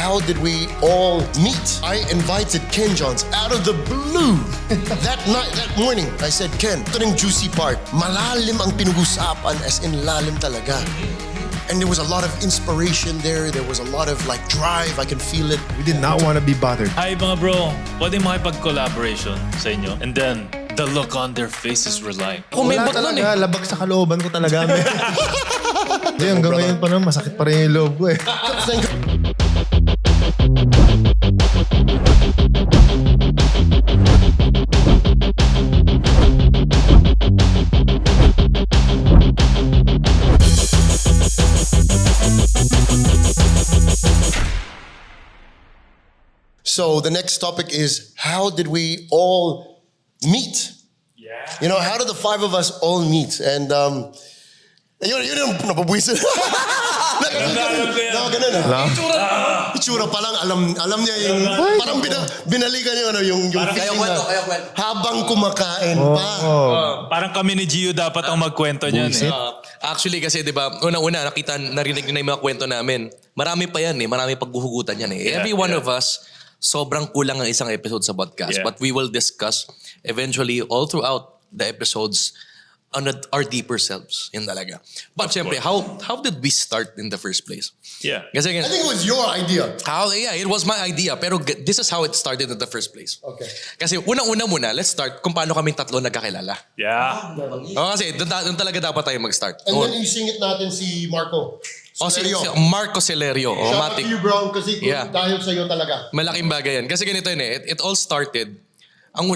how did we all meet? I invited Kenjhons out of the blue. that morning, I said, Ken, ito yung juicy part. Malalim ang pinag-usapan, as in lalim talaga. And there was a lot of inspiration there. There was a lot of like drive. I can feel it. We did not want to be bothered. Hi mga bro, pwede makipag-collaboration sa inyo? And then, the look on their faces were like, Wala talaga, labag sa kalooban ko talaga. Hindi, hanggang ngayon pa naman, masakit pa rin yung loob ko eh. Thank you. So the next topic is, how did we all meet? yeah. You know, how did the five of us all meet? And yun yung napabwisit. No, ganun na. Itsura pa lang, alam niya yung, parang binalikan yung feeling na habang kumakain pa. Parang kami ni Giu dapat ang magkwento niyan eh. Actually kasi 'di ba, una-una narinig niyo na yung mga kwento namin. Marami pa yan eh, marami paghuhugutan yan eh. Every one of us, sobrang kulang ang isang episode sa podcast. Yeah. But we will discuss eventually all throughout the episodes on our deeper selves. Yan talaga. But syempre, how did we start in the first place? Yeah. Kasi I think it was your idea. it was my idea. Pero this is how it started in the first place. Okay. Kasi unang-una muna, let's start kung paano kaming tatlo nagkakilala. Yeah. Kasi doon talaga dapat tayo mag-start. And then you sing it natin si Marco. Si Celerio. Marco Celerio. Shout out Matic. to you, bro, kasi Yeah. dahil sa'yo talaga. Malaking bagay yan. Kasi ganito yun eh. It all started.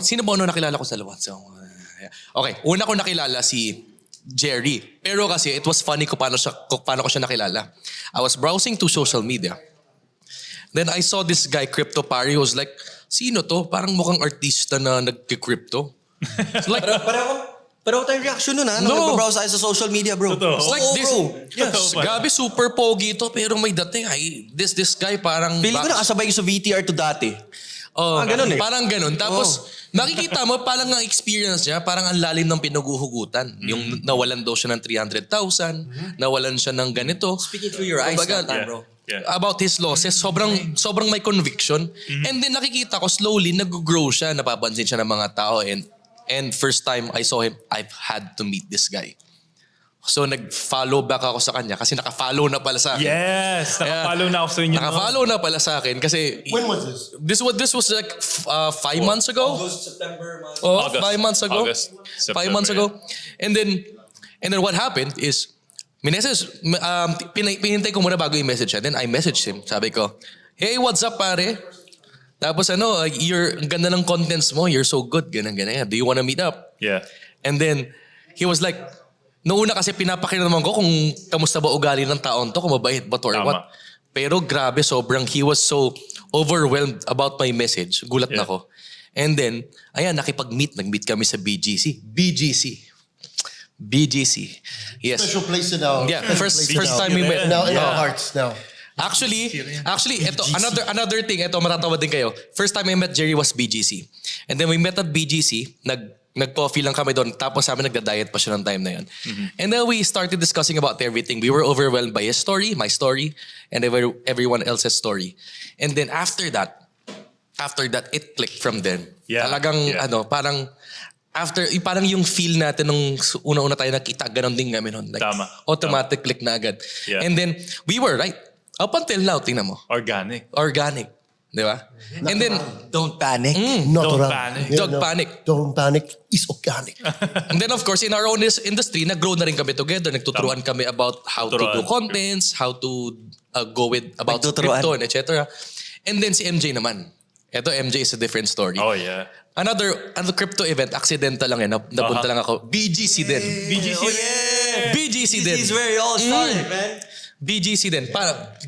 Sino ba nakilala ko sa lawat? So, okay. Una ko nakilala si Gerry. Pero kasi it was funny kung paano ko siya nakilala. I was browsing to social media. Then I saw this guy, Crypto Pari, who was like, sino to? Parang mukhang artista na nagki-crypto. It's like, Pero tayong reaction nun ha, nung nagbabrowse tayo sa social media, bro. Totoo. it's like Oo, this. bro. Yes, gabi super pogi to pero may dating. This guy parang... Feeling ko nakasabay ko sa VTR to dati. ganun eh. Parang ganun. Tapos, nakikita mo, parang ang experience niya, parang ang lalim ng pinaghuhugutan. Yung nawalan daw siya ng 300,000, nawalan siya ng ganito. Speaking through your eyes Kumbaga, that time, bro. Yeah. About his losses, sobrang may conviction. And then nakikita ko, slowly, nag-grow siya, napapansin siya ng mga tao. And first time I saw him, I've had to meet this guy. So nag-follow back ako sa kanya kasi naka-follow na pala sa akin. Yes! Naka-follow na ako sa inyo. Naka-follow na pala sa akin kasi... When was this? This was like 5 months ago. August, September, month. Oh, August. 5 months ago. August, 5 September, months ago. And then what happened is, pinintay ko muna bago i-message siya. Then I messaged him. Sabi ko, hey, what's up pare? Tapos ang ganda ng contents mo. You're so good. Ganun. Do you wanna meet up? Yeah. And then, he was like, noong una kasi pinapakita naman ko kung kamusta ba ugali ng taon to, kung mabait ba to or Tama. what. Pero grabe, he was so overwhelmed about my message. Gulat na Yeah. ako. And then, nagmeet kami sa BGC. Yes. Special place in our... Yeah, first time we met. Now in Yeah. our hearts now. Actually, ito, another thing, ito maratawa din kayo. First time I met Gerry was BGC. And then we met at BGC, nag-coffee lang kami doon, tapos sabi nagda-diet pa siya ng time na yun. And then we started discussing about everything. We were overwhelmed by his story, my story, and everyone else's story. And then after that, it clicked from then. Yeah. Talagang, parang yung feel natin nung una-una tayo nakita, ganun din kami nun. Like, Tama. automatic click na agad. Yeah. And then, we were right. Up until now, tingnan mo. Organic. Di ba? And then, Don't panic. Natural. panic. Yeah, Don't panic. Don't panic is organic. And then of course, in our own industry, nag-grow na rin kami together. Nagtuturuan kami about how to do contents, how to go about Nagtuturuan. crypto, and etc. And then si MJ naman. Ito, MJ is a different story. Oh yeah. Another crypto event, accidental lang napunta lang ako. BGC din. BGC. Oh yeah! BGC din. This is where it all started, man. BGC din.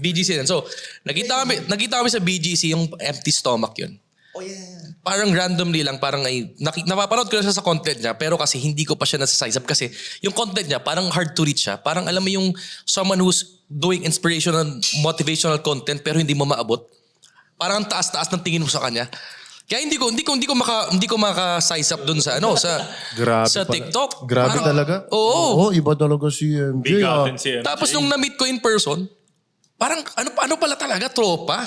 BGC din. So, nakita kami sa BGC, yung empty stomach yun. Oh yeah. Parang randomly lang, parang napapanood ko na siya sa content niya, pero kasi hindi ko pa siya nasa-size up kasi yung content niya, parang hard to reach siya. Parang alam mo yung someone who's doing inspirational, motivational content, pero hindi mo maabot. Parang taas-taas ng tingin mo sa kanya. Kaya hindi ko maka-size up dun sa Grabe sa pala. TikTok. Grabe Parang, talaga. Oo. Oh, iba talaga si MJ. Big out din si MJ. Tapos nung na-meet ko in person, parang ano pala talaga, tropa.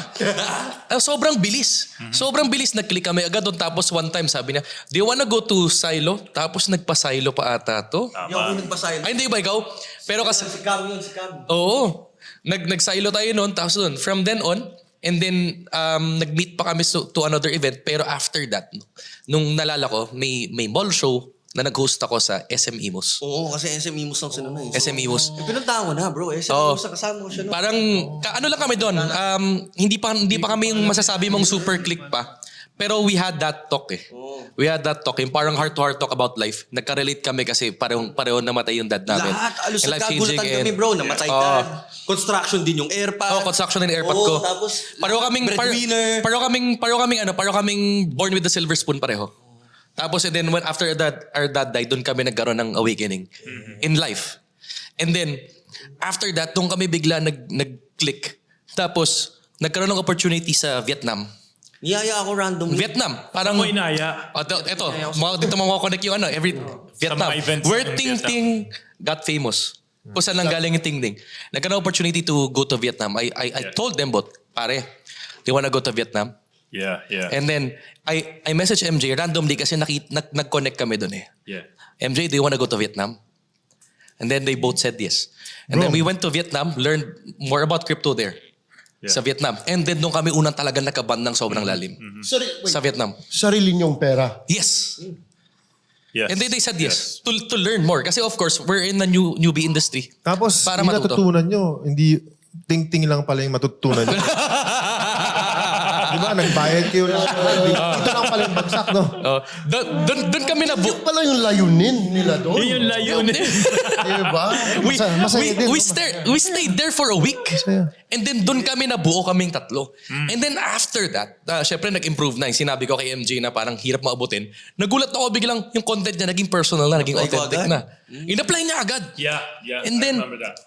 Sobrang bilis. Sobrang bilis, nag-click kami agad doon. Tapos one time sabi niya, do you wanna go to silo? Tapos nagpa-silo pa ata to. Hindi ako nagpasayo. Ay, hindi ba ikaw? Pero kasi, Si Cam yun, si Cam. oo. Nag-silo tayo noon. Tapos doon, from then on, and then nag-meet pa kami to another event. Pero after that, nung nalala ko, may mall show na nag-host ako sa SM Imus. Oo, kasi SM Imus lang sila na eh. SM Imus. Pinuntahan ko na, bro. SM Oo. Imus na kasama ko siya. No? Parang, ano lang kami doon, hindi pa kami yung masasabi mong super click pa. Pero we had that talk eh. We had that talk, yung parang heart-to-heart talk about life. Nagka-relate kami kasi pareho namatay yung dad namin. Lahat, alos And life-changing nagkagulatan and- kami, bro. Namatay dad. Construction din yung airpad. Construction and airpod Oo, ko. tapos, pareho kaming breadwinner. pareho kaming born with the silver spoon pareho. Tapos and then when after our dad died, doon kami nagkaroon ng awakening in life. And then after that, doon kami bigla nag-click. Tapos nagkaroon ng opportunity sa Vietnam. Niyaya ako randomly. Vietnam, parang Mo inaya. ito, dito mako-connect yung Vietnam. mga events Where in Ting-Ting got famous. Kung saan lang galing yung Ting-Ting. Nagkaroon ng opportunity to go to Vietnam. I told them both, pare, do you wanna go to Vietnam? Yeah, yeah. And then, I messaged MJ randomly kasi nag-connect kami doon eh. Yeah. MJ, do you wanna go to Vietnam? And then they both said yes. And then we went to Vietnam, learned more about crypto there. Yeah. Sa Vietnam. And then doon kami unang talaga nakaband ng sobrang lalim. Sa Vietnam. Sarili niyong pera. Yes. Yes. And then they said yes. To learn more. Kasi of course, we're in the newbie industry. Tapos, Para yung matuto. natutunan nyo, hindi ting-ting lang pala yung matutunan nyo. Diba? Nagbayad kayo lang. Ito lang pala yung bagsak, no? Doon kami na Yun pala yung layunin nila doon. Yun yung layunin. Diba? Masaya din. we stayed there for a week. Masaya. And then doon kami nabuo kaming tatlo. And then after that, syempre nag-improve na. Sinabi ko kay MJ na parang hirap maabutin. Nagulat ako biglang yung content niya naging personal na, naging Apply ko authentic agad? na. In-apply niya agad. Yeah, yeah. And I then, remember that.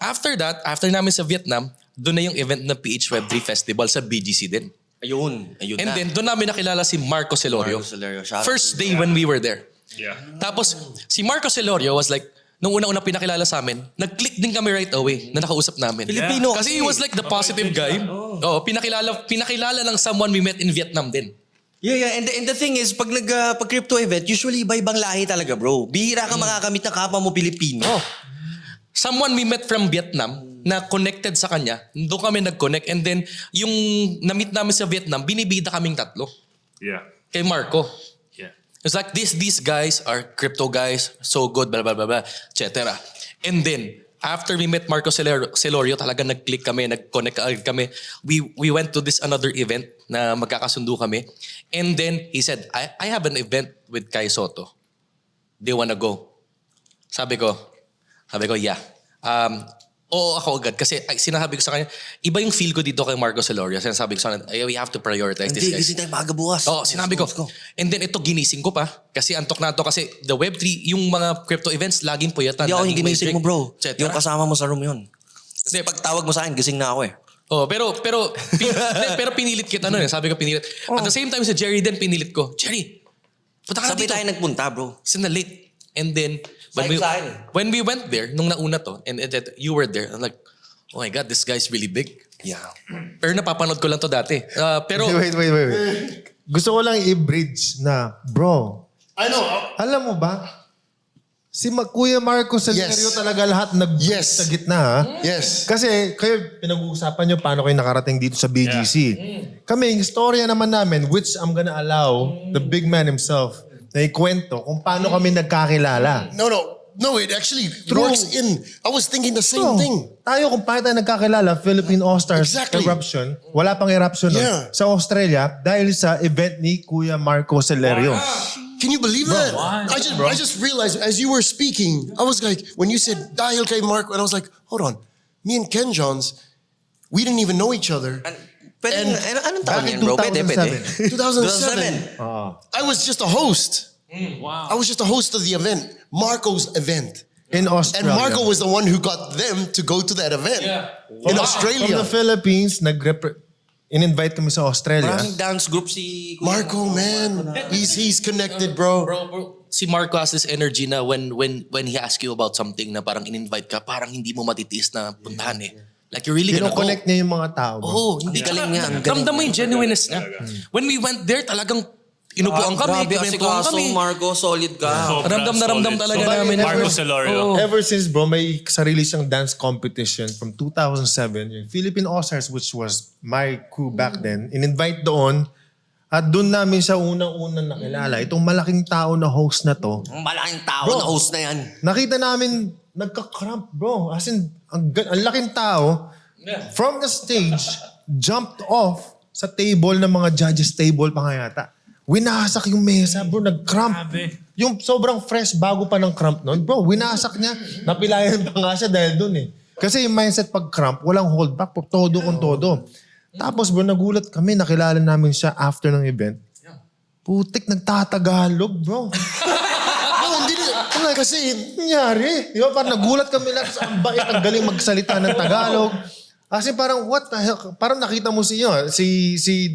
after namin sa Vietnam, doon na yung event ng PH Web3 Festival sa BGC din. Ayun And na. then, doon namin nakilala si Marco Celorio. Marco Celorio. Shout out First day when we were there. Yeah. Tapos, si Marco Celorio was like, nung una-una pinakilala sa amin, nag-click din kami right away na nakausap namin. Filipino Kasi he was like the positive guy. Oh, pinakilala ng someone we met in Vietnam din. Yeah. And the thing is, pag crypto event, usually iba-ibang lahi talaga, bro. Bihira ka makakamit ng kapwa mo Pilipino. Someone we met from Vietnam na connected sa kanya, doon kami nag-connect. And then, yung na-meet namin sa Vietnam, binibida kaming tatlo. Yeah. Kay Marco. Yeah. It's like, these guys are crypto guys, so good, blah, blah, blah, blah, etc. And then, after we met Marco Celorio, talaga nag-click kami, nag-connect kami. We went to this another event na magkakasundo kami. And then, he said, I have an event with Kai Soto. Do you wanna go? Sabi ko, yeah. Oo ako agad. Kasi sinasabi ko sa kanya, iba yung feel ko dito kay Marco Celorio. Sinasabi ko sa kanya, we have to prioritize this Hindi, guys. kasi tayo maaga bukas. Oo, sinabi ko. Let's go. And then ito, ginising ko pa. Kasi antok na to. Kasi the Web3, yung mga crypto events, laging puyatan. Hindi ako laging yung may ginising drink, mo, bro. etc. Yung kasama mo sa room yun. Hindi, Pagtawag mo sa akin, gising na ako eh. Oh, pero pinilit kita nun eh. Sabi ko pinilit. At the same time si Gerry din pinilit ko. Gerry, punta ka na Sabay dito. tayo nagpunta, bro. Kasi na late. And then, Sabi sa akin eh. when we went there, nung nauna to, and you were there, I'm like, oh my God, this guy's really big. Yeah. Pero napapanood ko lang to dati. Pero, Wait. Gusto ko lang i-bridge na, bro, I know. alam mo ba, si Kuya Marco Celorio Yes. talaga lahat Yes. sa gitna, ha? Yes. Kasi kayo, pinag-uusapan nyo paano kayo nakarating dito sa BGC. Kami, yung storya naman namin, which I'm gonna allow the big man himself na ikwento kung paano kami nagkakilala. No, it actually works in. I was thinking the same So, thing. tayo kung paano tayo nagkakilala, Philippine All-Stars Exactly. Eruption, wala pang Eruption nun, Yeah. sa Australia dahil sa event ni Kuya Marco Celorio. Can you believe that? I just realized as you were speaking, I was like, when you said dahil kay Marco, and I was like, hold on, me and Kenjhons, we didn't even know each other. Pwede, And- anong taon Bakit yan, bro? Pwede. 2007. 2007. I was just a host. Wow. I was just a host of the event, Marco's event. In And Australia. Marco was the one who got them to go to that event in From Australia. the Philippines, in-invite kami sa Australia. Maraming dance group si... Marco, man, he's connected, bro. bro, si Marco has this energy na when he asks you about something na parang in-invite ka, parang hindi mo matitiis na puntahan eh. Like you're really gonna go. Kino-connect niya yung mga tao. Bro. Oh, hindi galing niya. Ang galing. Ramdam mo yung genuineness niya. When we went there, talagang inupuan kami, Grabe kasi kinupuan kaso, kami. Marco, solid ka. Ramdam na ramdam talaga namin. Marco Celorio. Ever since, bro, may sarili siyang dance competition from 2007, yung Philippine All-Stars, which was my crew back then, in-invite doon. At doon namin siya unang-unang nakilala. Itong malaking tao na host na to, Ang malaking tao Bro. na host na yan. nakita namin nagka-cramp, bro. As in, ang laking tao, from the stage, jumped off sa table ng mga judges table pa nga yata. Winasak yung mesa, bro. Nag-cramp. Grabe. Yung sobrang fresh, bago pa ng cramp nun. Bro, winasak niya. Napilayan pa nga siya dahil dun eh. Kasi yung mindset pag cramp, walang hold back. Todo kung todo. Tapos bro, nagulat kami. Nakilala namin siya after ng event. Putik, nagtatagalog, bro. No, hindi na. Kasi, nangyari. Di ba? Parang nagulat kami lang. Ang bait, ang galing magsalita ng Tagalog. Kasi parang, what the hell? Parang nakita mo si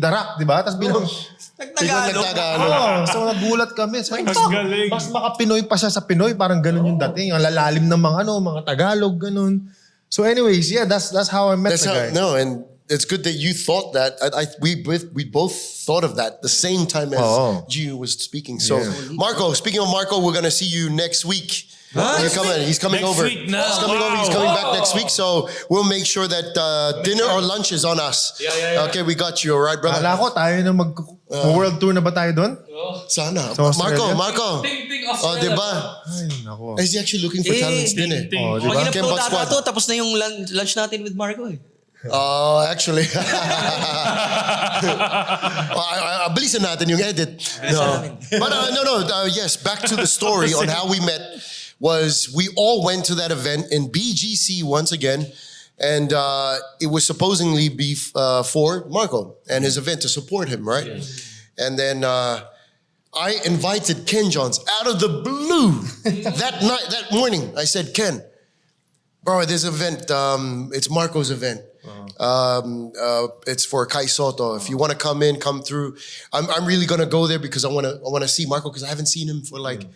Darak, di ba? Tapos bilang, Nagtagalog. so nagulat kami. Sabi, Mas galing. mas makapinoy pa siya sa Pinoy. Parang ganun yung dating. Ang lalalim ng mga Tagalog, ganun. So anyways, yeah, that's how I met That's the guy. how, no, and it's good that you thought that. We both thought of that the same time as Giu was speaking. So, Marco, speaking of Marco, we're going to see you next week. He's coming Next over. week na. He's coming over. He's coming back next week. So we'll make sure that dinner or lunch is on us. Okay, we got you. All right, brother? Kala ko tayo na mag-world tour na ba tayo doon? Sana. Sa Australia? Marco. Ting-ting Oh, diba? Ay, nako. Is he actually looking for talents din eh? Oh, di ba? Mag-inap Kenjhons daw squad. data to, tapos na yung lunch natin with Marco eh. Actually. Bilisan natin yung edit. No. But yes, back to the story on how we met was we all went to that event in BGC once again. And it was supposedly be for Marco and his event to support him, right? And then I invited Kenjhons out of the blue that morning. I said, Ken, bro, this event, it's Marco's event. It's for Kai Soto. If you want to come in, come through. I'm really gonna go there because I wanna see Marco because I haven't seen him for like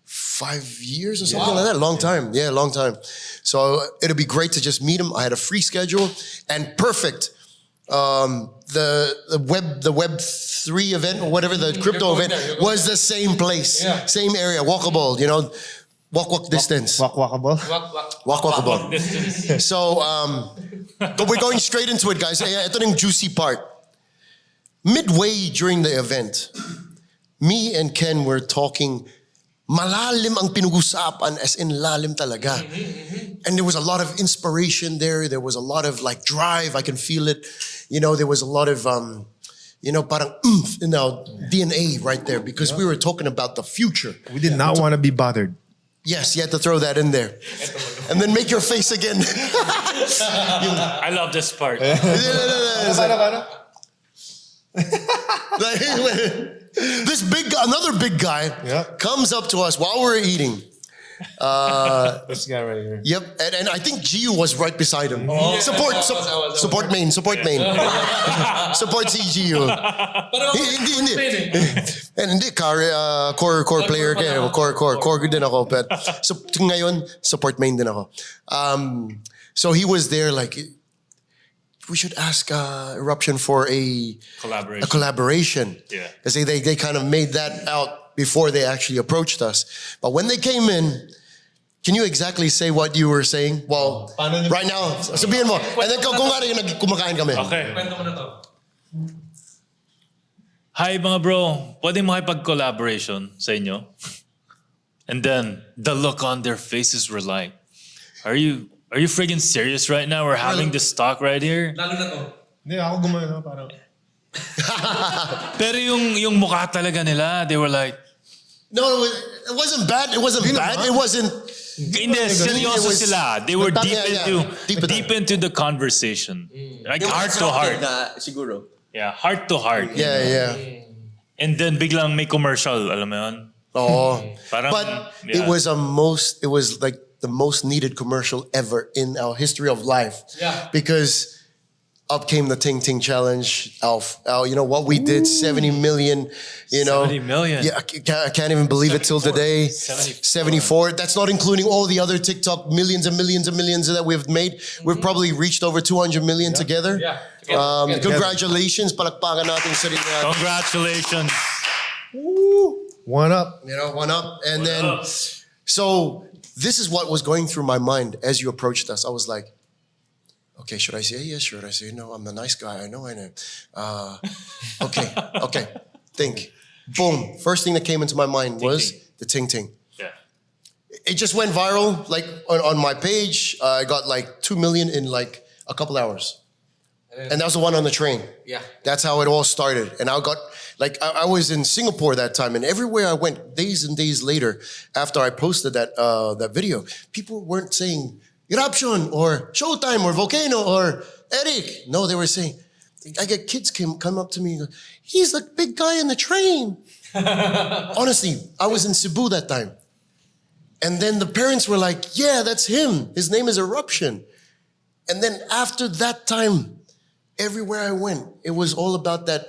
5 years or something like that. Long time. Yeah, long time. So it'll be great to just meet him. I had a free schedule and perfect. The Web3 event or whatever, the crypto event was the same place, same area, walkable, walk distance. Walkable. Walkable. So, but we're going straight into it, guys. Ito yung juicy part. Midway during the event, me and Ken were talking. Malalim ang pinag-usapan, as in lalim talaga. And there was a lot of inspiration there. There was a lot of like drive. I can feel it. There was a lot of, parang oomph in our DNA right there because we were talking about the future. We did not want to be bothered. Yes, you had to throw that in there. And then make your face again. I love this part. Another big guy comes up to us while we're eating. This guy right here. Yep, and I think Giu was right beside him. Support main. Support si Giu. Hindi. And hindi, core player kayo. Core din ako. But so, ngayon, support main din ako. So he was there like, we should ask Eruption for a collaboration. Yeah. Because they kind of made that out before they actually approached us. But when they came in, can you exactly say what you were saying? Well, right now, sabihin mo. And then kung nga rin kumakain kami. Okay. Hi mga bro, pwede makipag-collaboration sa inyo? And then, the look on their faces were like, Are you friggin' serious right now? We're having this talk right here? Lalo na to. Hindi, ako gumano parang... Pero yung mukha talaga nila, they were like, No, it wasn't bad. It wasn't bad. It wasn't... hindi, seryoso sila. They were deep Yeah. into the conversation. Like heart to heart. Siguro. Yeah, heart to heart. Yeah. And then biglang may commercial, alam mo yun? Oh. Parang, But yeah. it was like the most needed commercial ever in our history of life. Yeah. Because up came the Ting-Ting challenge. You know what we did, 70 million, you know. 70 million. Yeah, I can't even believe it till today. 74. That's not including all the other TikTok millions and millions and millions that we've made. We've probably reached over 200 million together. Yeah. Congratulations. Palakpakan natin sa sarili natin. Congratulations. One up. You know, one up. And then, so this is what was going through my mind as you approached us. I was like, okay, should I say yes? Should I say no? I'm the nice guy. I know. Okay. Think. Boom. First thing that came into my mind was the Ting-Ting. Yeah. It just went viral, like on my page. I got like 2 million in like a couple hours. And that was the one on the train. Yeah. That's how it all started. And I got, like, I was in Singapore that time, and everywhere I went, days and days later, after I posted that video, people weren't saying Eruption or Showtime or Volcano or Eric. No, they were saying, I get kids come up to me and go, he's the big guy in the train. Honestly, I was in Cebu that time. And then the parents were like, yeah, that's him. His name is Eruption. And then after that time, everywhere I went, it was all about that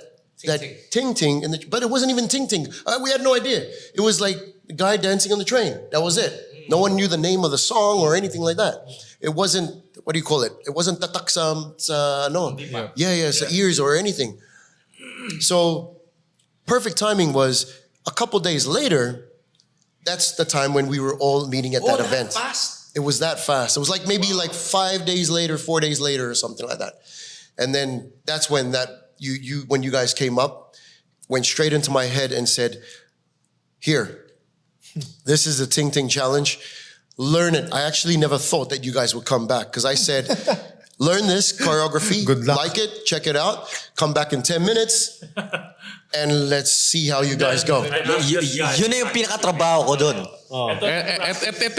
Ting-Ting. But it wasn't even Ting-Ting. We had no idea. It was like the guy dancing on the train. That was it. No one knew the name of the song or anything like that. It wasn't, what do you call it? It wasn't tatak sa no. Yeah, sa ears or anything. So perfect timing was a couple days later, that's the time when we were all meeting at that event. Fast. It was that fast. It was like maybe like 5 days later, 4 days later or something like that. And then that's when when you guys came up, went straight into my head and said, here, this is the Ting-Ting challenge. Learn it. I actually never thought that you guys would come back because I said, learn this choreography, Good luck. like it, check it out, come back in 10 minutes, and let's see how you guys go. Yun na yung pinakatrabaho ko dun. Ito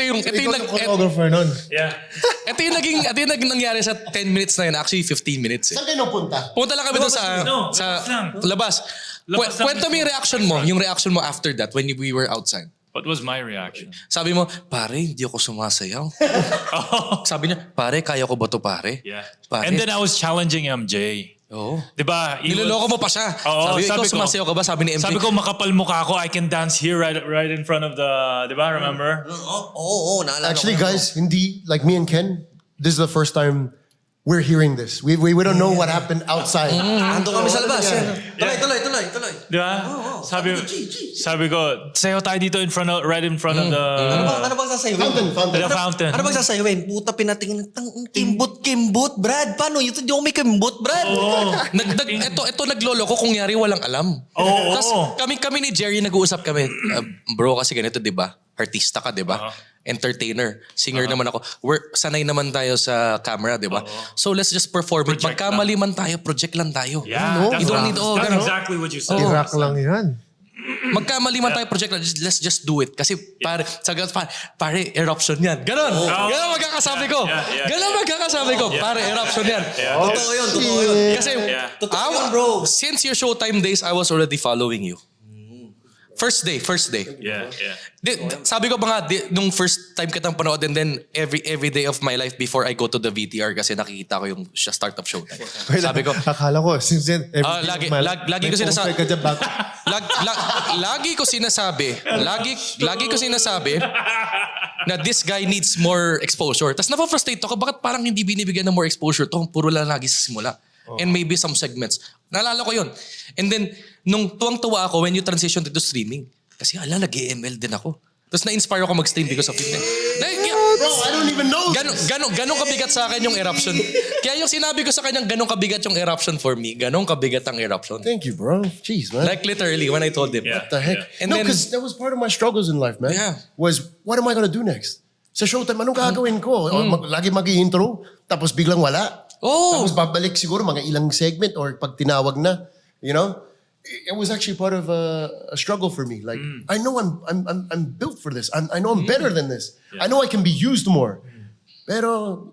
yung Ikaw yung choreographer nun. Yeah. ito yung naging nangyari sa 10 minutes na yun. Actually, 15 minutes eh. Saan kayo napunta? Punta lang kami doon labas lang. labas. Labas lang. Kwento mo yung reaction mo after that when we were outside. What was my reaction? Sabi mo, pare, hindi ako sumasayaw. Sabi niya, pare, kaya ko ba to pare? Yeah. Pare. And then I was challenging MJ. Oo. Diba? Niloloko mo pa siya. Oo, Sabi ko, sumasayaw ka ba? Sabi ni MJ. Sabi ko, makapal mukha ako. I can dance here right in front of the, diba? Remember? Oo, naalala Actually, ko. guys, hindi, like me and Ken, this is the first time we're hearing this. We don't know what happened outside. Ando kami sa labas. Yeah. Tuloy. Diba? Sabi ko, sayo tayo dito right in front of the... Ano bang sasayawin? Fountain. The fountain. Ano bang sasayawin? Puta, pinatingin. Kimbot, Brad. Paano? Ito di ako may kimbot, Brad. Ito naglolo ko kung yari walang alam. Oo. Tapos kami ni Gerry nag-uusap kami. Bro, kasi ganito, di ba? Artista ka, di ba? Entertainer. Singer naman ako. Sanay naman tayo sa camera, di ba? So let's just perform it. Project Magkamali man tayo, project lang tayo. Yeah, You don't need, that's ganun. exactly what you said. Iraq lang yan. Magkamali man tayo, project lang. Let's just do it. Kasi pare, eruption yan. Ganon. Ganon magkakasabi ko. Yeah. Ganon magkakasabi ko. Pare, eruption yan. Totoo yun. Kasi, Totoo yun, bro. since your Showtime days, I was already following you. First day. Yeah. Sabi ko ba nga, nung first time kitang panood and then every day of my life before I go to the VTR kasi nakikita ko yung start of Showtime. Sabi ko, Akala ko, since then, lagi ko sinasabi, lagi ko sinasabi na this guy needs more exposure. Tapos napafrustrate ako, bakit parang hindi binibigyan ng more exposure to? Puro lang lagi sa simula. And maybe some segments. Naalala ko yun. And then, nung tuwang-tuwa ako when you transition to streaming. Kasi nag-ML din ako. Tapos na-inspire ako mag-stream because of it. Bro, I don't even know. Ganong kabigat sa akin yung Eruption. Kaya yung sinabi ko sa kanyang ganong kabigat yung Eruption for me, ganong kabigat ang Eruption. Thank you, bro. Jeez, man. Like literally, when I told him. Yeah. What the heck? And No, then- because that was part of my struggles in life, man. Yeah. Was, what am I gonna do next? Sa Showtime, anong gagawin ko? Lagi mag-i-intro, tapos biglang wala. Oh! Tapos babalik siguro mga ilang segment or pag tinawag na, you know? It was actually part of a struggle for me. Like, I know I'm built for this. I know I'm better than this. I know I can be used more. Pero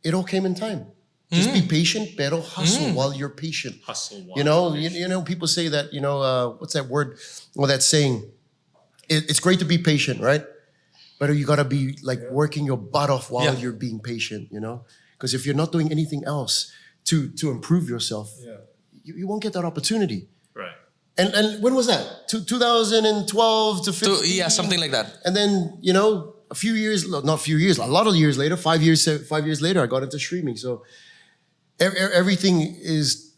it all came in time. Just be patient, pero hustle while you're patient. You know, people say that, what's that word? Well, that saying, it's great to be patient, right? But you gotta be like working your butt off while you're being patient, you know? Because if you're not doing anything else, to improve yourself, you won't get that opportunity. Right. And when was that? 2012 to 15? Yeah, something like that. And then, you know, a few years, not a few years, a lot of years later, 5 years later, I got into streaming. So everything is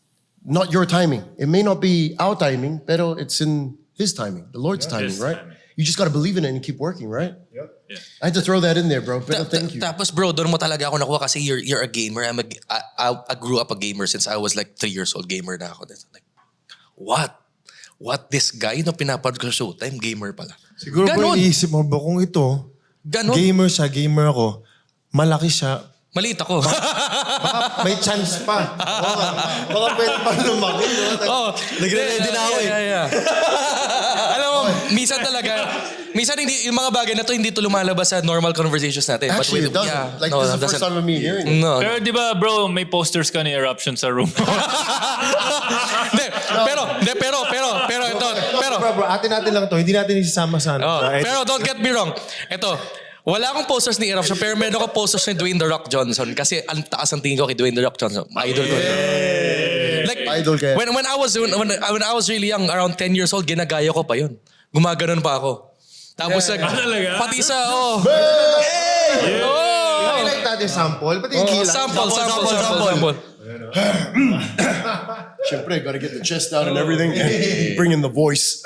not your timing. It may not be our timing, but it's in His timing, the Lord's timing, His right? timing. You just got to believe in it and keep working, right? Yep. Yeah. I had to throw that in there, bro. But thank you. Tapos bro, doon mo talaga ako nakuha kasi you're a gamer. I grew up a gamer since I was like 3 years old. Gamer na ako. Like, what? What this guy na pinapanood ko sa Showtime, gamer pala. Siguro Ganon. bro, iisip mo ba kung ito, Ganon. gamer siya, gamer ako, malaki siya, Maliit ako. baka may chance pa. Baka pwede pa lumaki. Oh, Nagre-ready na ako eh. Yeah. Alam mo, minsan hindi, yung mga bagay na to, hindi to lumalabas sa normal conversations natin. Actually, it doesn't. Yeah, Like, no, this is the doesn't. first time of me hearing it. No. Pero di ba, bro, may posters ka ni Eruption sa room. Hindi, pero ito, Bro, atin lang to. Hindi natin isasama sa ano. oh, sa edit. pero don't get me wrong. Ito, wala akong posters ni Eruption, pero meron akong posters ni Dwayne The Rock Johnson kasi ang taas ang tingin ko kay Dwayne The Rock Johnson. Idol ko. Like, Idol ka. when I was really young, around 10 years old, ginagaya ko pa yun. Gumaganon pa ako. Tapos talaga? pati sa, oh. Highlight natin sample. Pati yung kila. Sample. Siyempre, gotta get the chest out and everything. Bring in the voice.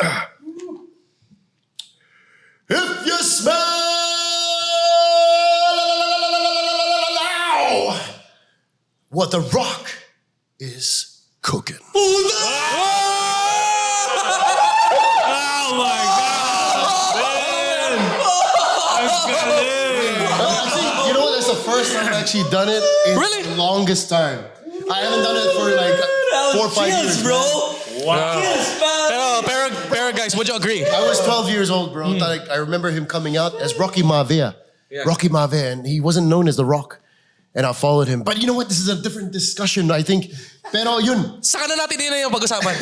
If you smell what the Rock is cooking. Oh my God! Man! Ang galing! Actually, you know what? That's the first time I've actually done it in Really? the longest time. I haven't done it for like 4 or 5 years. bro. Wow. Pero guys, would you agree? I was 12 years old, bro. Like, I remember him coming out as Rocky Maivia. Yeah. Rocky Maivia, and he wasn't known as The Rock. And I followed him. But you know what? This is a different discussion, I think. Pero yun, Saka na natin din na yung pag-usapan.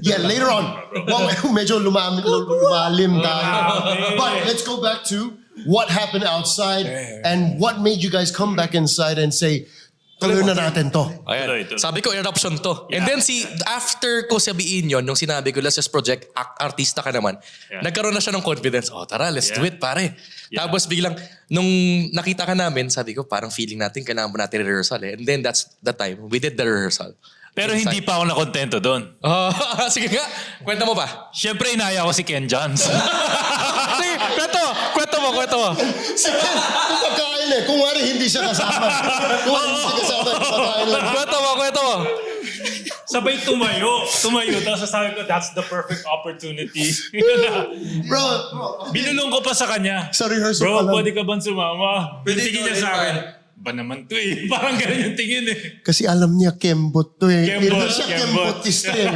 yeah, later on. Well, medyo lumalim tayo. But let's go back to what happened outside and what made you guys come back inside and say, tuloy na natin to. Tuloy. Sabi ko, Eruption to. And then after ko sabihin yun, nung sinabi ko, let's just project, artista ka naman, nagkaroon na siya ng confidence. Oh, tara, let's do it, pare. Tapos biglang, nung nakita ka namin, sabi ko, parang feeling natin, kailangan mo natin rehearsal eh. And then that's the time, we did the rehearsal. Pero hindi pa ako nakontento doon. Sige nga, kwenta mo pa. Siyempre, inaya ko si Kenjhons. Sige, kwento mo. Si Ken, kung pagkain eh. Kung wari hindi siya kasama. Kung wari hindi siya kasama, pagkain lang. Kwento mo. Sabay tumayo. Tapos sabi ko, that's the perfect opportunity. Bro, Binulong ko pa sa kanya. sa rehearsal Bro, pa lang. pwede ka bang sumama? Tingin niya sa akin. Ba naman to eh. Parang ganun yung tingin eh. Kasi alam niya, kembot to eh. Kembot, Hindi siya kembot. kembotist eh.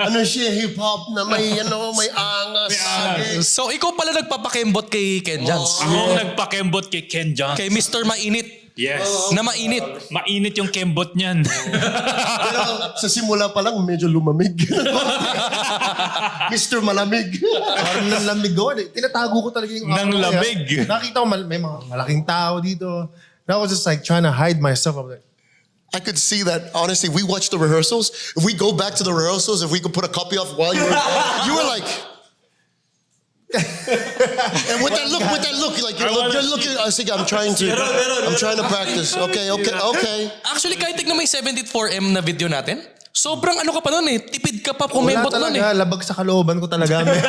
Ano siya, hip-hop na may angas. So, ikaw pala nagpapakembot kay Kenjhons. Ako ang nagpakembot kay Kenjhons. Kay Mr. Mainit. Yes. Na mainit. Mainit yung kembot niyan. Pero sa simula pa lang, medyo lumamig. Mr. Malamig. Parang nanlamig doon eh. Tinatago ko talaga yung Nang araw na yan. lamig. Nakita ko may mga malaking tao dito. And I was just like trying to hide myself. I was like, I could see that, honestly. We watched the rehearsals. If we go back to the rehearsals, if we could put a copy off while you were like... and with that look, like you're looking. I think I'm trying to practice. Okay. Actually, kahit tignan mo yung 74M na video natin, sobrang ano ka pa nun eh. Tipid ka pa wala kumembot nun eh. talaga. Labag sa kalooban ko talaga. man.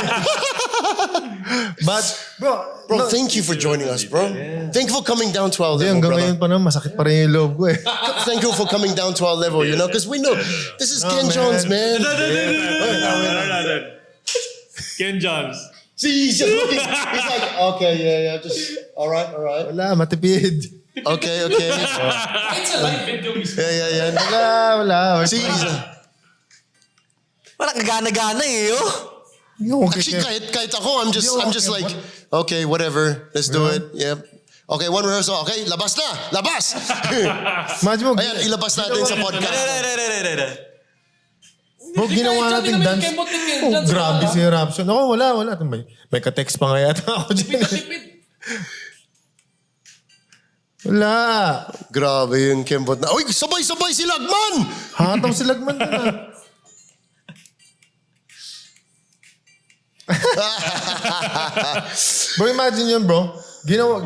But, Bro, thank you for joining us, bro. Thank you for coming down to our Hindi, level, hanggang brother. ngayon pa naman, masakit pa rin yung loob ko eh. Thank you for coming down to our level, you know, because we know this is Kenjhons, man. Kenjhons. See, he's just looking. He's like, okay, yeah, just all right. Wala, matipid. Okay. It's a live video. Yeah. Wala. See, he's Parang gana-gana eh, oh. actually kahit ako, I'm just like, okay, whatever, let's do it. Yep. Okay, one rehearsal. Okay, labas na, labas. Imagine mo, Ayan, ilabas natin sa podcast. bro, ginawa natin dance. Oh, grabe si Eruption. Ako, wala. May ka-text pa nga yata ako dyan. Wala. Grabe yung kembot na. Uy, sabay-sabay si Lagman! Hataw si Lagman din ah. Bro, imagine yun bro.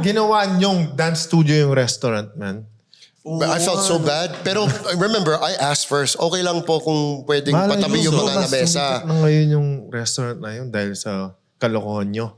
Ginawa niyong dance studio yung restaurant, man. But I felt so bad. Pero remember, I asked first, okay lang po kung pwedeng Malay patabi mo, yung bro, mga mas lamesa. sumikat na ngayon yung restaurant na yun dahil sa kalokohan nyo.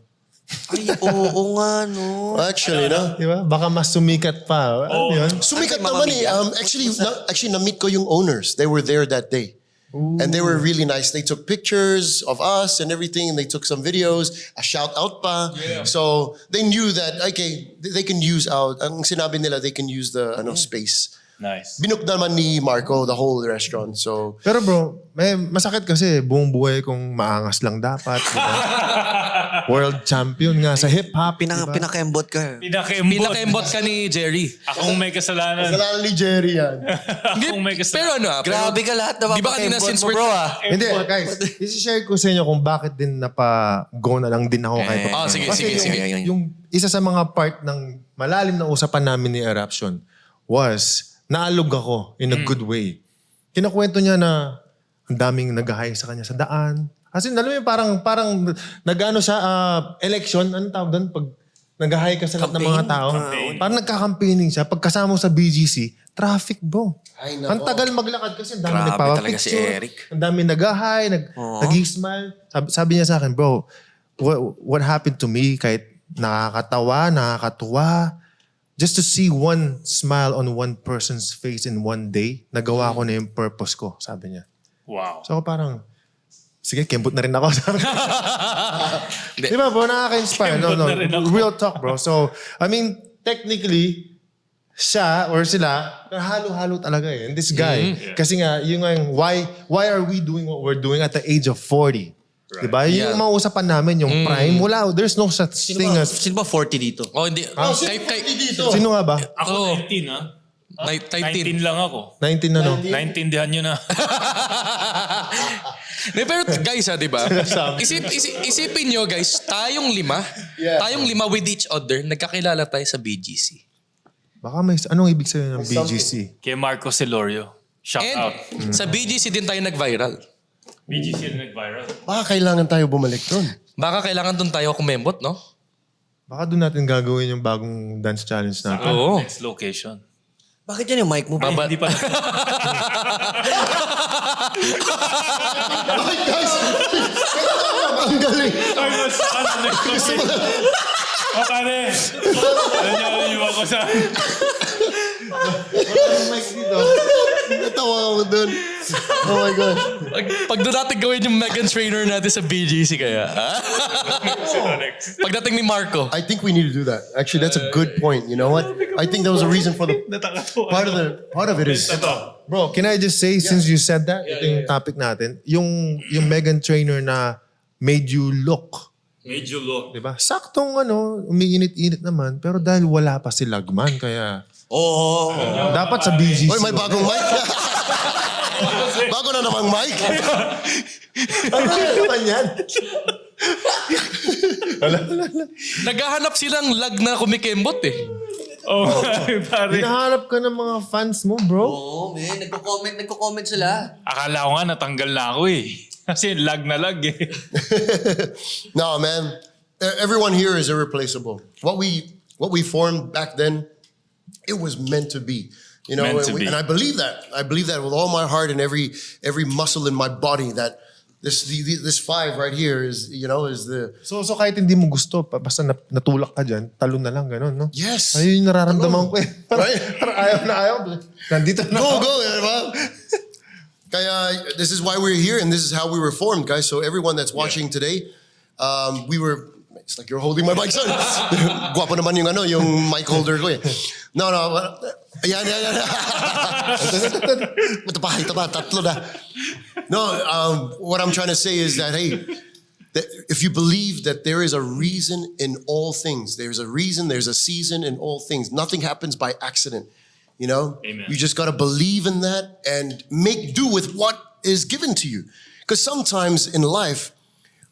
Ay, oo nga, no. Actually, no? Di ba? Baka mas sumikat pa. Ano yun? Sumikat Ay, naman eh. mamamigay. Actually, na-meet ko yung owners. They were there that day. And they were really nice. They took pictures of us and everything, and they took some videos, a shout out pa. So they knew that, okay, they can use out, ang sinabi nila, they can use the space. Nice. Binook naman ni Marco the whole restaurant. So, Pero bro, may masakit kasi buong buhay kung maangas lang dapat. Diba? World champion nga sa hip-hop. Diba? Pinakembot ka. Pinakembot ka ni Gerry. Akong may kasalanan. kasalanan ni Jerry yan. Akong may kasalanan. Pero ano Grabe ka lahat na Di ba kanina mapakembot since mo, we're... bro, ah. Hindi, guys. Isi-share ko sa inyo kung bakit din napa-go na lang din ako kahit pa. sige, Kasi sige. yung isa sa mga part ng malalim na usapan namin ni Eruption was naalog ako in a good way. Kinakwento niya na ang daming nag-hi sa kanya sa daan. As in, alam mo yun, parang nag-ano sa election, anong tawag doon? Pag nag-hi ka sa lahat ng mga tao. Parang nagka-campaigning siya. Pag kasama mo sa BGC, traffic bro. Ay, nako. Ang tagal maglakad kasi ang dami Grabe nagpapapicture. talaga si Eric. Ang dami nag-hi, nag-smile. Sabi niya sa akin, bro, what happened to me kahit nakakatawa, nakakatuwa, just to see one smile on one person's face in one day, nagawa ko na yung purpose ko, sabi niya. Wow. So ako parang, sige, kembot na rin ako. Sabi niya. Di ba bro, nakaka-inspire. No, Kembot na rin ako. real talk bro. So, I mean, technically, siya or sila, halo-halo talaga eh. And this guy, kasi nga, yung why are we doing what we're doing at the age of 40? Diba? Yeah. Yung mga usapan namin, yung prime, wala, there's no such thing as... Sino ba 40 dito? Oh, hindi. Sino nga ba? Ako 19 ha? 19 lang ako. 19 na no? Naintindihan nyo na. Pero guys di ba? Isipin nyo guys, tayong lima with each other, nagkakilala tayo sa BGC. Baka may... Anong ibig sabihin ng BGC? Kay Marco Celorio. Shout out. And sa BGC din tayo nag-viral. BGC na nag-viral. Baka kailangan tayo bumalik doon. Baka kailangan doon tayo kumembot, no? Baka doon natin gagawin yung bagong dance challenge natin. Oo. Next location. Bakit yan yung mic mo? Ay, hindi pa. Ay, guys! Ang galing! Ay, mas ano, next location. O, pare. Alam niyo ako sa... Natawa ako doon. Oh my gosh. Pag doon natin gawin yung Megan Trainer natin sa BGC kaya. Next. Pagdating ni Marco. I think we need to do that. Actually, that's a good point. You know what? I think there was a reason for the... Part of it is... Bro, can I just say, since you said that, ito yung topic natin, yung Megan Trainer na made you look. Made you look. Diba? Saktong umiinit-init naman, pero dahil wala pa si Lagman, kaya Oo. dapat sa BGC. Uy, may bagong mic. Bago na namang mic. Ano naman yan? Naghahanap silang lag na kumikembot eh. Oh, pare. Hinahanap ka ng mga fans mo, bro. Oo, man. Nagko-comment sila. Akala ko nga natanggal na ako eh. Kasi lag na lag eh. No, man. Everyone here is irreplaceable. What we formed back then, it was meant to be. You know, Meant to be. and I believe that. I believe that with all my heart and every muscle in my body that this five right here is, you know, is the... So kahit hindi mo gusto, basta natulak ka dyan, talon na lang, gano'n, no? Yes. Ayun yung nararamdaman ko eh. Right? Parang ayaw. Nandito na ako. Go, diba? Kaya, this is why we're here and this is how we were formed, guys. So everyone that's watching today, we were... It's like you're holding my mic, son. Guwapo naman yung mic holder ko eh. No. Ayan. Ito pa, tatlo na. No, what I'm trying to say is that, hey, that if you believe that there is a reason in all things, there's a reason, there's a season in all things. Nothing happens by accident, you know? Amen. You just got to believe in that and make do with what is given to you. Because sometimes in life,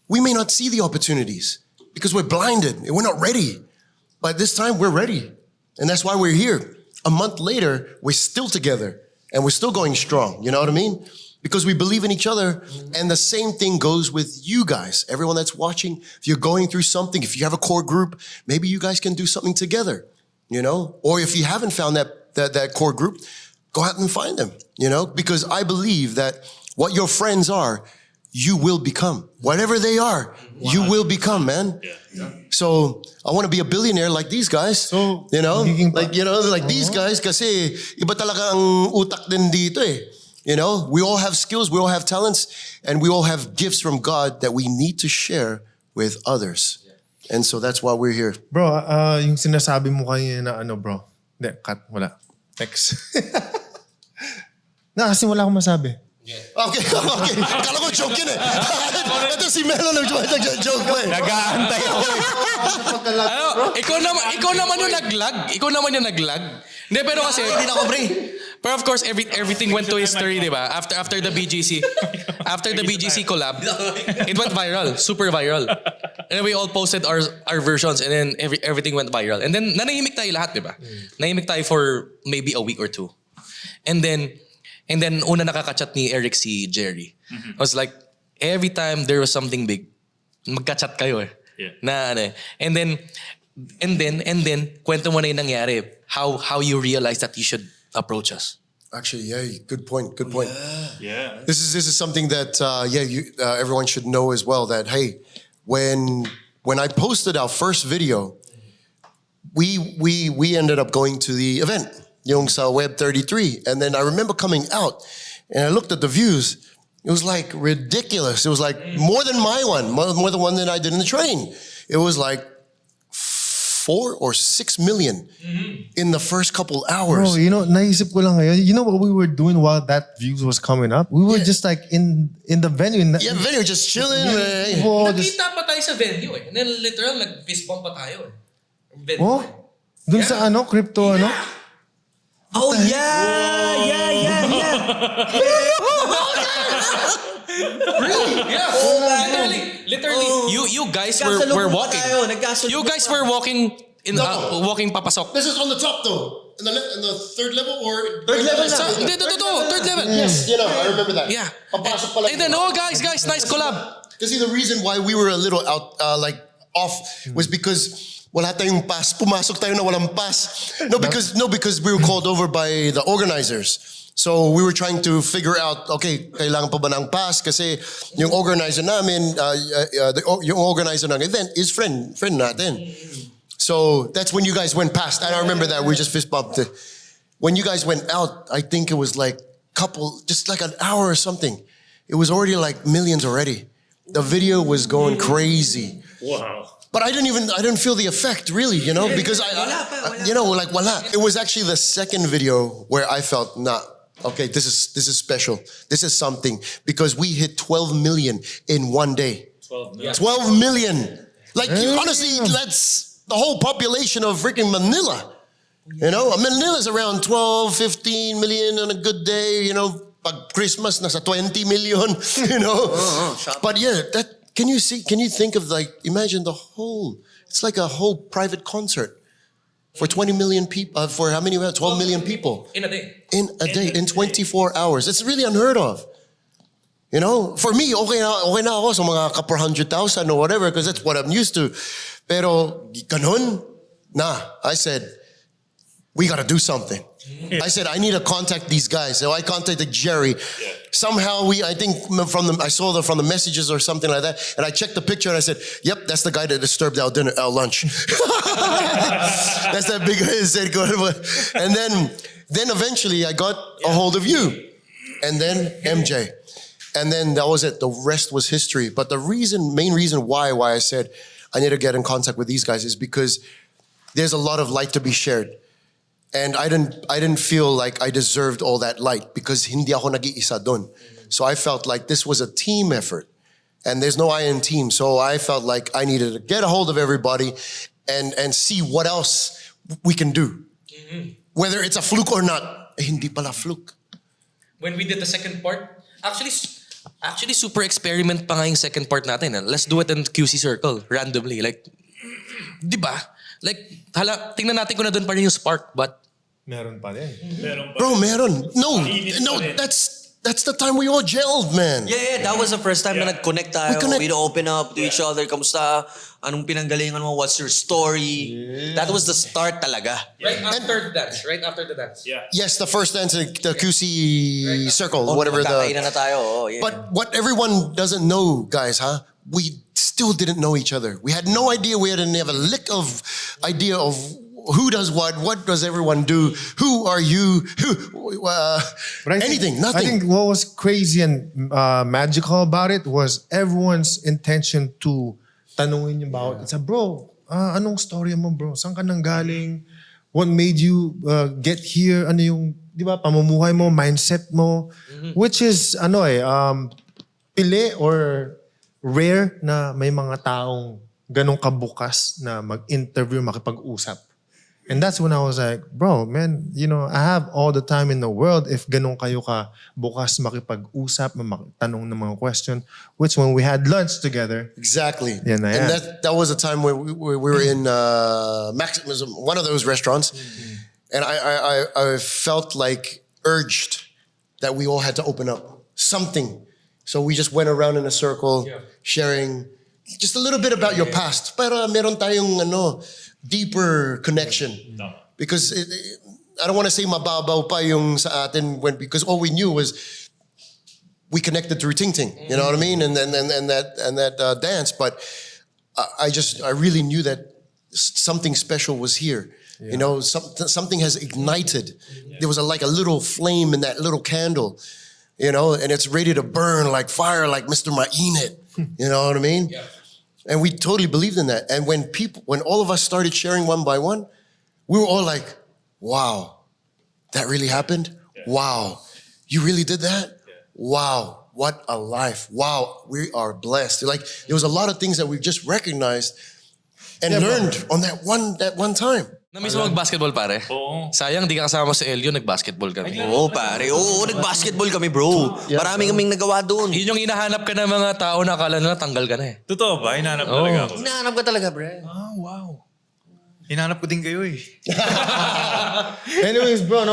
we may not see the opportunities because we're blinded and we're not ready. But this time, we're ready. And that's why we're here. A month later, we're still together and we're still going strong. You know what I mean? Because we believe in each other. And the same thing goes with you guys. Everyone that's watching, if you're going through something, if you have a core group, maybe you guys can do something together, you know? Or if you haven't found that core group, go out and find them, you know? Because I believe that what your friends are, you will become. Whatever they are, you will become, man. So I want to be a billionaire like these guys. So, you know, magiging like these guys kasi iba talaga ang utak din dito eh. You know, we all have skills, we all have talents, and we all have gifts from God that we need to share with others. And so that's why we're here. Bro, yung sinasabi mo kanina na ano, bro. Hindi, cut. Wala. Next. Kasi wala akong masabi. Okay. Kala ko joke yun eh. Ito si Melo nag-joke pa eh. Nag-aantay ako eh. Ano, ikaw naman yung naglag. Ikaw naman yung naglag. Hindi, pero kasi... Hindi na ako, pre. But of course, everything went to history, di ba? After the BGC. After the BGC collab, it went viral. Super viral. And then we all posted our versions and then everything went viral. And then nanahimik tayo lahat, di ba? Nahimik tayo for maybe a week or two. And then una nakaka-chat ni Eric si Gerry. I was like, every time there was something big, magka-chat kayo eh. Yeah. Na ano eh. And then, kwento mo na yung nangyari. How you realize that you should approach us. Actually, yeah, good point. Yeah. This is something that everyone should know as well. That hey, when I posted our first video, we ended up going to the event, yung sa Web 33, and then I remember coming out, and I looked at the views. It was like ridiculous. It was like more than my one, more than one that I did in the train. It was like 4 or 6 million in the first couple hours. Bro, you know, naisip ko lang ngayon, you know what we were doing while that views was coming up? We were just like in the venue. Venue, just chilling. Nakita pa tayo sa venue eh. And then literal, nag-fist bump pa tayo eh. Venue Oh? eh. Dun sa ano, crypto ano? Oh, yeah. Literally, you guys were walking. You guys were walking walking papasok. This is on the top though. In the third level or Third level na. Hindi, third level. Yes, you know, I remember that. Yeah. Papasok pala. And then, guys, nice collab. Kasi the reason why we were a little out, off, was because wala tayong pass. Pumasok tayo na walang pass. No, because we were called over by the organizers. So we were trying to figure out, okay, kailangan pa ba ng pass? Kasi yung organizer namin, yung organizer ng event is friend natin. So that's when you guys went past. And I remember that we just fist bumped it. When you guys went out, I think it was like just like an hour or something. It was already like millions already. The video was going crazy. Wow. But I didn't feel the effect really, you know, because wala. It was actually the second video where I felt, okay, this is special. This is something because we hit 12 million in one day. 12 million. 12 million. Like honestly, that's the whole population of freaking Manila. You know, Manila's around 12, 15 million on a good day, you know, pag Christmas nasa 20 million, you know. But yeah, can you think of imagine it's like a whole private concert for 20 million people, for how many, 12 million people. In a day. In 24 hours. It's really unheard of. You know, for me, okay na ako sa mga ka 400,000 or whatever because that's what I'm used to. Pero ganun, I said, we got to do something. I said, I need to contact these guys. So I contacted Gerry. Yeah. Somehow I think I saw from the messages or something like that. And I checked the picture and I said, yep, that's the guy that disturbed our lunch. That's that big guy that said, go ahead. And then eventually I got a hold of you. And then MJ. And then that was it. The rest was history. But the main reason why I said I need to get in contact with these guys is because there's a lot of light to be shared. And I didn't feel like I deserved all that light because hindi ako nag-iisa dun. So I felt like this was a team effort. And there's no I in team. So I felt like I needed to get a hold of everybody and see what else we can do. Whether it's a fluke or not. Hindi pala fluke. When we did the second part, actually super experiment pa nga yung second part natin. Let's do it in QC circle, randomly. Like, di ba? Like, tingnan natin kung na doon pa rin yung spark, but Meron pa din. Bro, meron. No, Mainit no, pa rin. that's the time we all gelled, man. Yeah, that was the first time na nag-connect tayo. We connect. We'd open up to each other. Kamusta? Anong pinanggalingan mo? What's your story? That was the start talaga. right after the dance. Yeah. Yes, the first dance, the QC circle, whatever Magkakainan the. na tayo. Oh, yeah. But what everyone doesn't know, guys, we still didn't know each other. We had no idea. We didn't have a lick of idea of who does what does everyone do, who are you, But anything, I nothing. think what was crazy and magical about it was everyone's intention to tanungin yung bawat isa, bro, anong story mo, bro? Saan ka nanggaling? What made you get here? Ano yung, di ba, pamumuhay mo, mindset mo? Which is, pili or rare na may mga taong ganong kabukas na mag-interview, makipag-usap. And that's when I was like, bro, man, I have all the time in the world if ganun kayo ka bukas makipag-usap, tanong ng mga question, which when we had lunch together, Exactly. Yeah, na and yan. that was a time where we were in Maximism, one of those restaurants, and I felt like urged that we all had to open up something. So we just went around in a circle, sharing just a little bit about your past. Pero meron tayong deeper connection. Because I don't want to say mababaw pa yung sa atin because all we knew was we connected through ting-ting. You know what I mean? And that dance. But I really knew that something special was here. Yeah. Something has ignited. There was like a little flame in that little candle, and it's ready to burn like fire, like Mr. Mainit. You know what I mean? Yeah. And we totally believed in that. And when all of us started sharing one by one, we were all like, wow, that really happened? Yeah. Wow, you really did that? Yeah. Wow, what a life. Wow, we are blessed. Like, there was a lot of things that we just recognized and learned on that one time. Namiss mo mag-basketball, pare? Oo. Sayang, di ka kasama sa LU, nag-basketball kami. Oo, pare. Oo, nag-basketball kami, bro. Marami kaming nagawa doon. Yun yung hinahanap ka ng mga tao na akala nila tanggal ka na eh. Totoo ba? Hinanap talaga ako. Hinahanap ka talaga, bre. Wow. Hinanap ko din kayo eh. anyways, bro,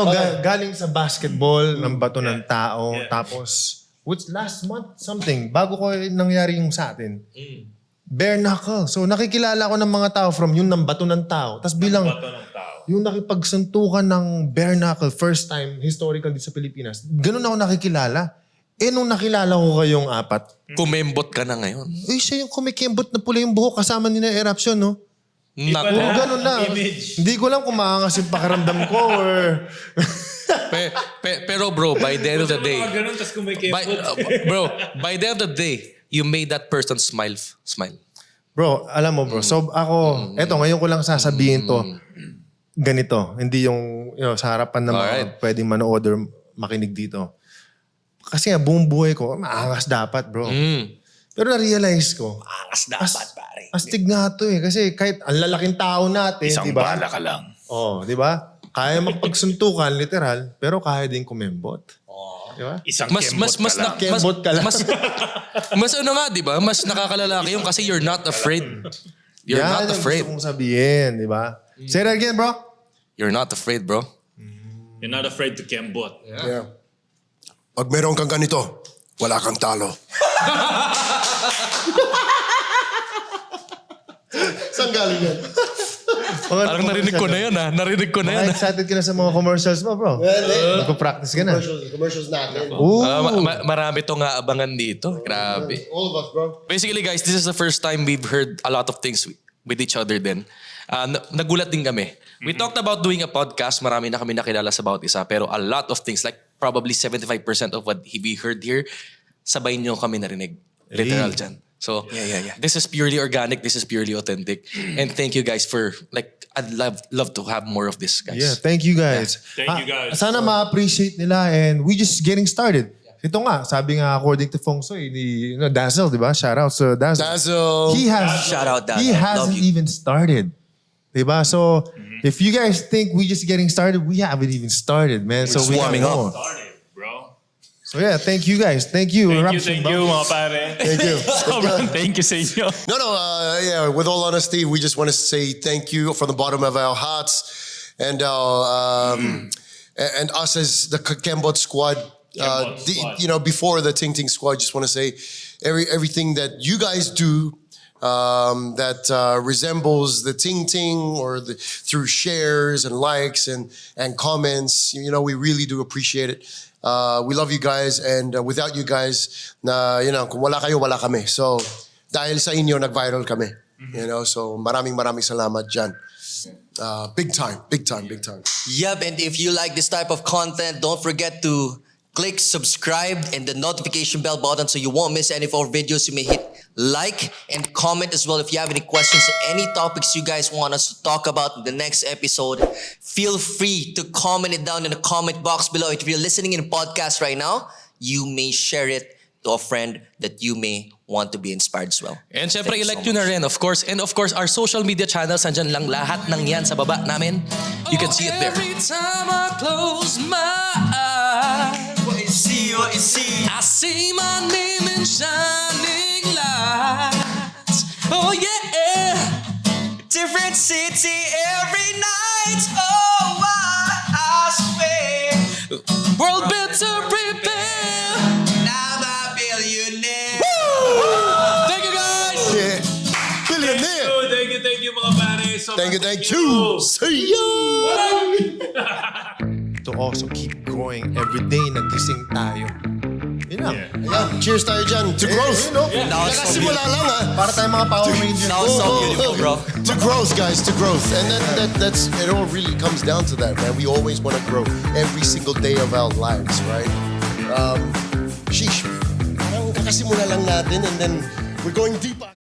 galing sa basketball, ng bato ng tao, tapos, which last month, something, bago ko nangyari yung sa atin, bare knuckle. So nakikilala ko ng mga tao from yung ng bato ng tao. Tapos bilang Bato ng tao. yung nakipagsuntukan ng bare knuckle, first time, historical dito sa Pilipinas, ganun ako nakikilala. Nung nakilala ko kayong apat, Kumembot ka na ngayon. siya yung kumikembot na pula yung buhok kasama ni na Eruption, no? Naku. Puro ganun na. Image. Hindi ko lang kung maangas yung pakiramdam ko or... Pero bro, by the end of the day, Ganun, tas kung may by the end of the day, you made that person smile. Bro, alam mo bro, so ako, eto ngayon ko lang sasabihin to, ganito, hindi yung sa harapan ng mga Alright. pwedeng manood or makinig dito. Kasi nga, buong buhay ko, maangas dapat bro. Pero na-realize ko, Angas dapat, pare. astig nga to eh. Kasi kahit ang lalaking tao natin, Isang di ba? bala ka lang. Oh, di ba? Kaya magpagsuntukan, literal, pero kaya din kumembot. Di ba? Isang Mas kembot ka lang. Kembot ka lang. mas ano nga, 'di ba? Mas nakakalalaki yung kasi you're not afraid. You're Yan not ang afraid. gusto kong sabihin, di ba? Say that again, bro. You're not afraid, bro. You're not afraid to kembot. Yeah. Pag meron kang ganito, wala kang talo. Saan galing yan? Parang narinig ko na yun, ha? Narinig ko na yun. Excited ka na sa mga commercials mo, bro. Magpo-practice ka na. Commercials natin. Ooh. Marami tong aabangan dito. Grabe. All of us, bro. Basically, guys, this is the first time we've heard a lot of things with each other din. Nagulat din kami. We talked about doing a podcast. Marami na kami nakilala sa bawat isa. Pero a lot of things, like probably 75% of what we heard here, sabay nyo kami narinig. Literal dyan. So, this is purely organic. This is purely authentic. And thank you guys for, I'd love to have more of this, guys. Yeah, thank you guys. Thank you, guys. Sana ma-appreciate nila and we just getting started. Ito nga, sabi nga according to Feng Shui, ni Dazzle, di ba? Shout out to Dazzle. Dazzle. Shout out, Dazzle. He Love hasn't you. even started. Diba? So, if you guys think we just getting started, we haven't even started, man. So we warming have up. more. Started, bro. So So yeah, thank you guys. Thank you. Eruption, Thank you, bro. mga pare. Thank you. Sobrang thank you sa inyo. No, yeah, with all honesty, we just want to say thank you from the bottom of our hearts. And and us as the Kenjhons squad, Squad. before the TING-TING squad, just want to say everything that you guys do that resembles the Ting-Ting or through shares and likes and comments, we really do appreciate it. We love you guys, and without you guys, kung wala kayo, wala kami. So, dahil sa inyo, nag-viral kami. So maraming salamat dyan. Big time. Yep, and if you like this type of content, don't forget to click subscribe and the notification bell button so you won't miss any of our videos. You may hit like and comment as well if you have any questions, any topics you guys want us to talk about in the next episode. Feel free to comment it down in the comment box below. If you're listening in a podcast right now, you may share it to a friend that you may want to be inspired as well. And syempre, Thank you i-like so nyo na rin, of course. And of course, our social media channels, andyan lang lahat ng yan sa baba namin. You can see it there. Every time I close my eyes, What you see? I see my name in shining lights. Oh yeah. Different city every night. Oh, I swear. World better prepare. I'm a billionaire. Thank you guys. Yeah. Billionaire. Thank you, mga pare. Thank you. See ya. To also keep growing every day, nagising tayo. Yun lang. Ayan, cheers tayo dyan to growth. That was so Nakasimula lang Para tayo mga Power Rangers. That was so beautiful, bro. To growth, guys, to growth. And that's it all really comes down to that, man. We always want to grow every single day of our lives, right? Sheesh. Parang kakasimula lang natin and then we're going deep.